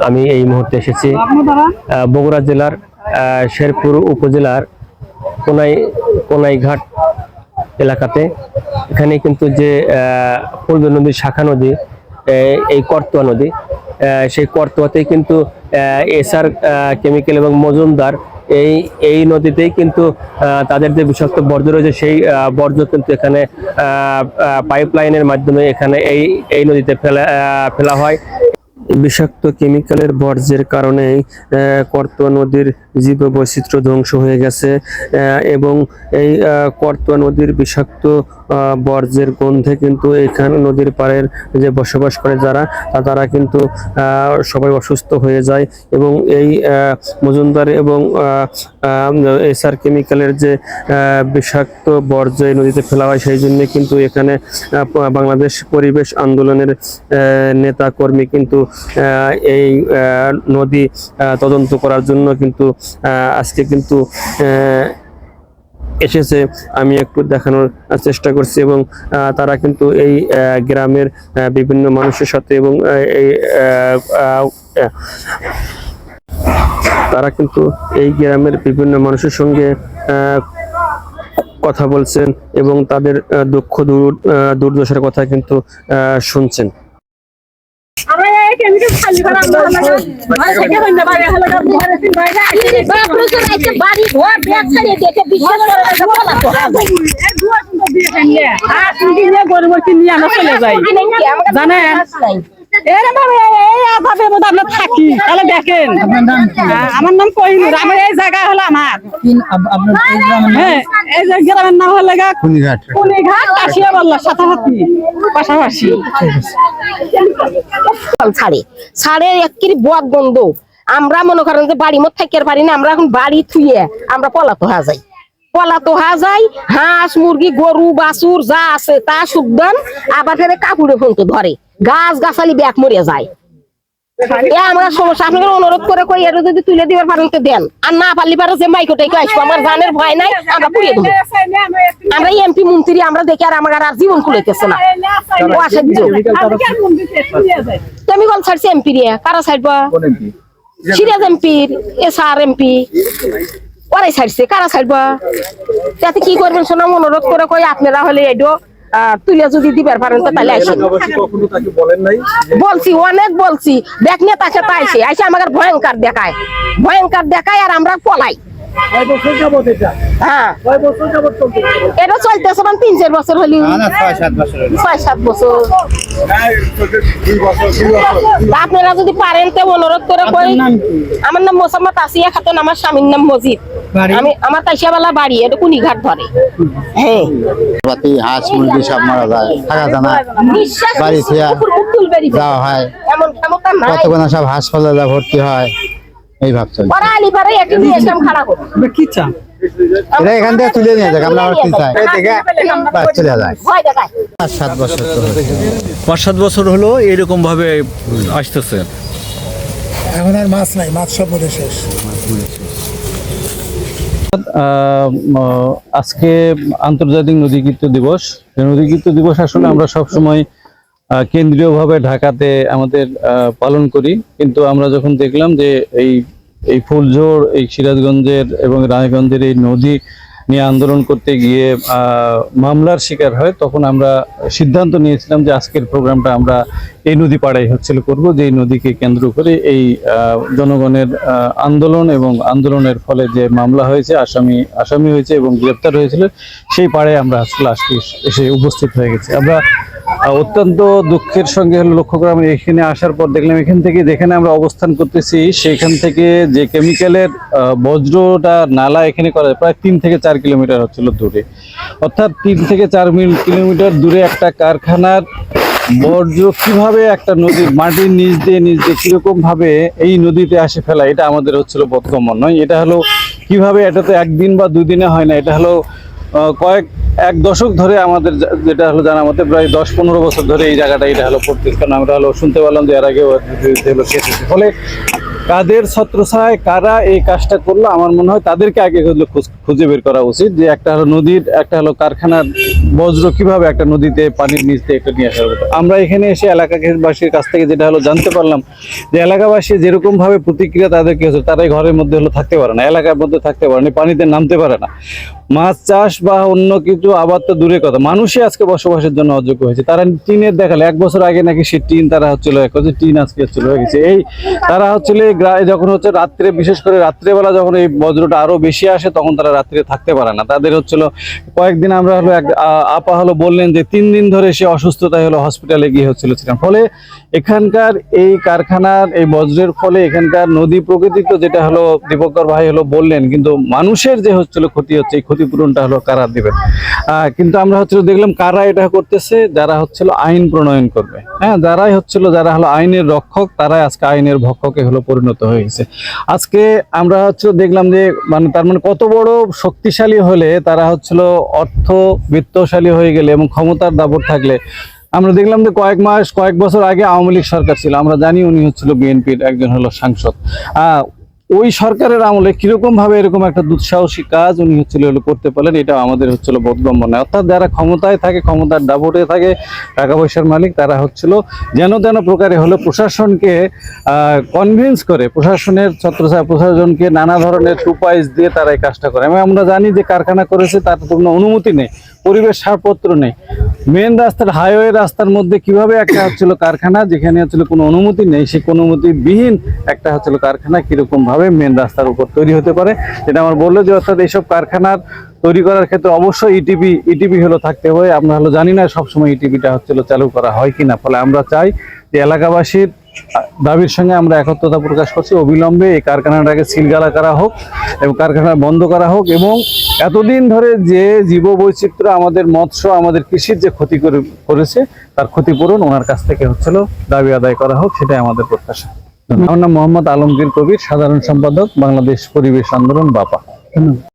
আমি এই মুহূর্তে এসেছি বগুড়া জেলার শেরপুর উপজেলার কোনাইঘাট এলাকাতে। এখানে কিন্তু যে ফুলদু নদীর শাখা নদী, এই করতোয়া নদী, সেই করতোয়াতেই কিন্তু এসআর কেমিক্যাল এবং মজুমদার এই নদীতেই কিন্তু তাদের যে বিষাক্ত বর্জ্য রয়েছে সেই বর্জ্য কিন্তু এখানে পাইপ লাইনের মাধ্যমে এখানে এই নদীতে ফেলা হয়। বিষাক্ত কেমিক্যালের বর্জ্যের কারণে করতোয়া নদীর জীববৈচিত্র্য ধ্বংস হয়ে গেছে এবং এই করতোয়া নদীর বিষাক্ত বর্জ্যের গন্ধে কিন্তু এখানে নদীর পাড়ের যে বসবাস করে যারা, তারা কিন্তু সবাই অসুস্থ হয়ে যায়। এবং এই মজুমদার এবং এসআর কেমিক্যালের যে বিষাক্ত বর্জ্য এই নদীতে ফেলা হয়, সেই জন্য কিন্তু এখানে বাংলাদেশ পরিবেশ আন্দোলনের নেতা কর্মী কিন্তু এই নদী তদন্ত করার জন্য কিন্তু আজকে কিন্তু এসেছে। আমি একটু দেখানোর চেষ্টা করছি এবং তারা কিন্তু এই গ্রামের বিভিন্ন মানুষের সাথে এবং তারা কিন্তু এই গ্রামের বিভিন্ন মানুষের সঙ্গে কথা বলছেন এবং তাদের দুঃখ দুর্দশার কথা কিন্তু শুনছেন। থাকি তাহলে দেখেন, আমার নাম কহিনুর, আমার এই জায়গা হলো আমার এই গ্রামের নাম হলো কুনিঘাট কাশিয়া বললা সাথে পাশাপাশি ছাড়ে একটি বদ গন্ধ। আমরা মনে করেন যে বাড়ির মধ্যে থাকতে পারি না, আমরা এখন বাড়ি থুয়ে আমরা পলাতো হওয়া যাই। হাঁস মুরগি গরু বাছুর যা আছে তা সুদান, আবার ফেরে কাপড়ে ফোন ধরে, গাছ গাছালি ব্যাগ মরে যায়। আমরা সমস্যা আপনাকে অনুরোধ করে কই এটা যদি তুলে দিবার পারেন তো দেন, আর না পারলে পারে যে মাইকোটাইকে আসবো, আমার জানের ভয় নাই, আমরা পুড়িয়ে দেবো। আমরা এমপি মন্ত্রী আমরা দেখি আর আমার আর জীবন খুলেতেছে না। কেমিক্যাল ছাড়ছে এমপি রে, কারা ছাড়বা? সিরাজ এমপির, এসআর এমপি ওরাই ছাড়ছে, কারা ছাড়বা? তাতে কি করবেন শোনা, অনুরোধ করে কই আপনারা হলে এডো তুলে যদি দিবার পারেন তো তাহলে আসেন। বলছি অনেক বলছি, দেখ নেতাকে তাইছে আইসে আমাকে ভয়ঙ্কর দেখায় আর আমরা পলাই। হ্যাঁ এটা চলতেছে 3-4 বছর হলি, 6-7 বছর। আপনারা যদি পারেন তো অনুরোধ করে কই। আমার নাম মোসাম্মদ আসিয়া খাতুন, আমার স্বামীর নাম মজিদ, আমার কাইসাবালা বাড়ি, এটা কুনিঘাট ধরে। হ্যাঁ হাঁস মুরগি সব মারা যায়, থাকা জানা বাড়ি যাওয়া হয়, কতক্ষণ সব হাসপাতালে ভর্তি হয়, এই ভাবছি এখান থেকে তুলে নিয়ে যাক। আমরা চলে যায় 5-7 বছর, 5-7 বছর হলো এরকম ভাবে আসতেছে। এখন আর মাছ নাই, মাছ সব মরে শেষ। আজকে আন্তর্জাতিক নদীগীত দিবস। নদীগীত দিবস আসলে আমরা সবসময় কেন্দ্রীয়ভাবে ঢাকাতে আমাদের পালন করি, কিন্তু আমরা যখন দেখলাম যে এই ফুলঝোড়, এই সিরাজগঞ্জের এবং রায়গঞ্জের এই নদী নিয়ে আন্দোলন করতে গিয়ে মামলার শিকার হয়, তখন আমরা সিদ্ধান্ত নিয়েছিলাম যে আজকের প্রোগ্রামটা আমরা এই নদী পাড়াই করব, যে এই নদীকে কেন্দ্র করে এই জনগণের আন্দোলন এবং আন্দোলনের ফলে যে মামলা হয়েছে, আসামি হয়েছে এবং গ্রেপ্তার হয়েছিল, সেই পাড়ায় আমরা আজকে এসে উপস্থিত হয়ে গেছি। আমরা অত্যন্ত দুঃখের সঙ্গে লক্ষ্য করে আমরা এখানে আসার পর দেখলাম, এখান থেকে যেখানে আমরা অবস্থান করতেছি সেখান থেকে যে কেমিক্যালের বজ্রটা নালা এখানে করা যায় প্রায় 3 থেকে 4 কিলোমিটার হচ্ছিল দূরে, অর্থাৎ 3 থেকে 4 কিলোমিটার দূরে একটা কারখানার বর্জ্য কিভাবে একটা নদীর মাটির নিচ দিয়ে কিরকম ভাবে এই নদীতে আসে ফেলা, এটা আমাদের হচ্ছিল বোধগম্য নয়। এটা হলো কিভাবে, এটা তো একদিন বা 2 দিনে হয় না, এটা হলো এক দশক ধরে আমাদের যেটা হলো জানা মতে প্রায় 10-15 বছর ধরে এই জায়গাটা এটা হলো পড়তেছে। কারণ আমরা শুনতে পারলাম যে এর আগেও ফলে কাদের ছত্রছায়ায় কারা এই কাজটা করলো, আমার মনে হয় তাদেরকে আগে খুঁজে বের করা উচিত। যে একটা হলো নদীর, একটা হলো কারখানার বজ্র কিভাবে একটা নদীতে পানির নিচ দিয়ে একটা নিয়ে আসার কথা। আমরা এখানে এসে এলাকাবাসীর কাছ থেকে যেটা হলো জানতে পারলাম যে এলাকাবাসী যেরকম ভাবে প্রতিক্রিয়া তাদের কি হচ্ছে, তারা এই ঘরের মধ্যে হলো থাকতে পারে না, এলাকার মধ্যে থাকতে পারে না, পানিতে নামতে পারে না। মাছ চাষ বা অন্য কিছু আবার তো দূরের কথা, মানুষই আজকে বসবাসের জন্য অযোগ্য হয়েছে। তারা টিনের দেখালে 1 বছর আগে নাকি সে টিন তারা হচ্ছিল টিন আজকে হচ্ছিল হয়ে গেছে। এই তারা হচ্ছিল যখন হচ্ছে রাত্রে, বিশেষ করে রাত্রেবেলা যখন এই বজ্রটা আরো বেশি আসে তখন তারা রাত্রে থাকতে পারে না। তাদের হচ্ছিল কয়েকদিন আমরা হলো আপা হলো বললেন যে 3 দিন ধরে সে অসুস্থতায় হলো হসপিটালে গিয়ে হচ্ছিল ছিলেন। ফলে এখানকার এই কারখানার এই বজ্রের ফলে এখানকার নদী প্রকৃতি তো যেটা হলো দীপঙ্কর ভাই হলো বললেন, কিন্তু মানুষের যে হচ্ছিল ক্ষতি হচ্ছে, এই ক্ষতিপূরণটা হলো কারা দিবেন? কিন্তু আমরা হচ্ছিল দেখলাম কারা এটা করতেছে, যারা হচ্ছিল আইন প্রণয়ন করবে, হ্যাঁ, যারা হলো আইনের রক্ষক, তারাই আজকে আইনের ভক্ষকে হলো পরিণত হয়ে গেছে। আজকে আমরা হচ্ছে দেখলাম যে তার মানে কত বড় শক্তিশালী হলে তারা হচ্ছিল অর্থ বিত্তশালী হয়ে গেলে এবং ক্ষমতার দাপট থাকলে। আমরা দেখলাম যে কয়েক বছর আগে আওয়ামী লীগ সরকার ছিল, আমরা জানি উনি হচ্ছিল বিএনপির একজন হলো সাংসদ। ওই সরকারের আমলে কিরকম ভাবে এরকম একটা দুঃসাহসী কাজ উনি হচ্ছিল করতে পারলেন, এটা আমাদের হচ্ছিল বোধগম্য নয়। অর্থাৎ যারা ক্ষমতায় থাকে, ক্ষমতার দাপটে থাকে, টাকা পয়সার মালিক, তারা হচ্ছিল যেন তেন প্রকারে হলো প্রশাসনকে কনভিন্স করে, প্রশাসনের ছত্রছায়া প্রশাসনকে নানা ধরনের টুপাইস দিয়ে তারা এই কাজটা করে। এবং আমরা জানি যে কারখানা করেছে তার তো কোনো অনুমতি নেই, পরিবেশ ছাড়পত্র নেই। মেন রাস্তার, হাইওয়ে রাস্তার মধ্যে কিভাবে একটা হচ্ছিল কারখানা, যেখানে হচ্ছিল কোনো অনুমতি নেই, সেই অনুমতিবিহীন একটা হচ্ছিল কারখানা কিরকম ভাবে মেন রাস্তার উপর তৈরি হতে পারে, যেটা আমার বললো যে অর্থাৎ এইসব কারখানার তৈরি করার ক্ষেত্রে অবশ্যই ইটিপি হলো থাকতে হয়। আমরা হলো জানি না সবসময় ইটিপিটা হচ্ছিল চালু করা হয় কিনা। ফলে আমরা চাই যে এলাকাবাসীর দাবির সঙ্গে আমরা একত্রতা প্রকাশ করছি, অবিলম্বে এই কারখানাটাকে সিলগালা করা হোক এবং কারখানা বন্ধ করা হোক, এবং এতদিন ধরে যে জীববৈচিত্র্য, আমাদের মৎস্য, আমাদের কৃষির যে ক্ষতি করেছে তার ক্ষতিপূরণ ওনার কাছ থেকে হচ্ছিল দাবি আদায় করা হোক, সেটাই আমাদের প্রত্যাশা। আমার নাম মোহাম্মদ আলমগীর কবির, সাধারণ সম্পাদক, বাংলাদেশ পরিবেশ আন্দোলন, বাপা।